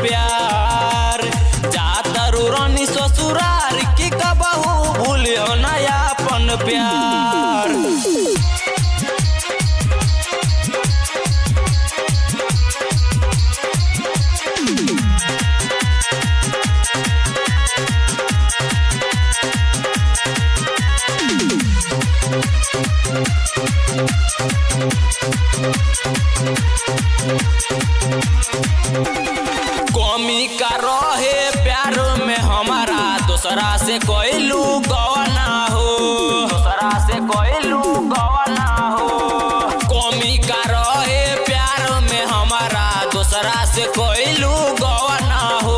प्यार। जातरू रानी ससुरार की कबहू भूलियो नया अपन प्यार। कमी का रहे प्यार में हमारा दूसरा से कोइलू गवाना हो, दूसरा से कोइलू गवाना हो। कमी का रहे प्यार में हमारा दूसरा से कोइलू गवाना हो।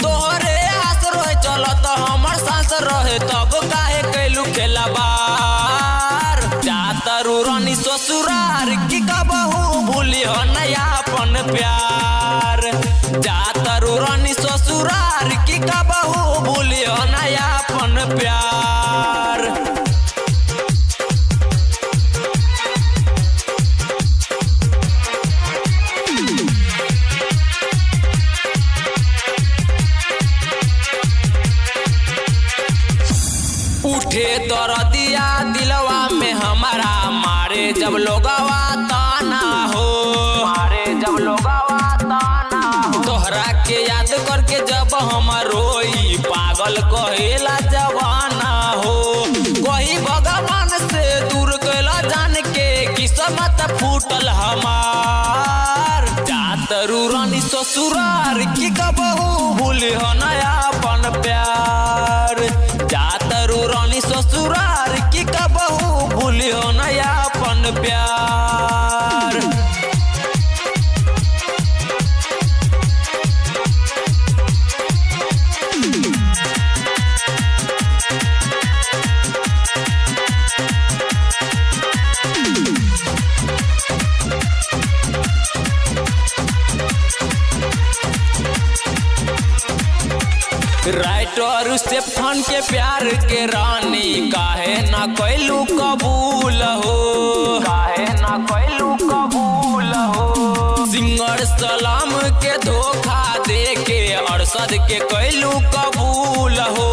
तोहरे आस रहे चलत हमर सांस रहे तब काहे कैलू खेलाबार। जातरू रानी ससुरार की कबहू भूलियो नया अपन प्यार। जातरू रानी ससुरार की कबहू भूलियो नया अपन प्यार। उठे दर्दिया दिलवा में हमारा मारे जब लोगवा ताना हो, मारे जब लोगवा ताना हो। तोहरा के याद करके जब हम रोई पागल कहेला जवाना हो। कोई भगवान से दूर कैला जान के किस्मत फूटल हमार। जातरू रानी ससुरार की कबहू भूलियो नया अपन प्यार। जातरू रानी ससुरार की कबहू भूलियो नया अपन प्यार। राइटर से फन के प्यार के रानी काहे ना कैलू कबूल हो, काहे ना कैलू कबूल हो। सिंगर सलाम के धोखा दे के अरशद के कैलू कबूल हो।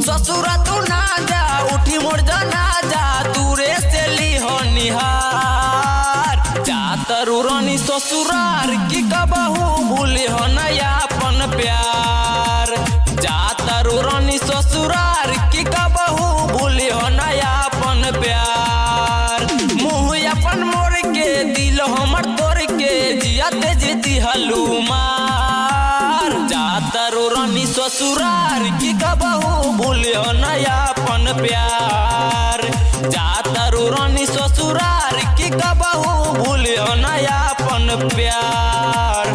ससुरा तू ना जा उठी मोर जाना जा दूरे से ली हो निहार। जातरू रानी ससुरार की कबहू भूलियो नया अपन प्यार। जातरू रानी ससुरार की कबहू भूलियो नया अपन प्यार। मुँह अपन मोर के दिल हमर तोड़ के जियते जीती हलूमार। जातरू रानी ससुरार की कबहू भूलियो नया अपन प्यार। जातरू रानी ससुरार की कबहू भूलियो नया अपन प्यार।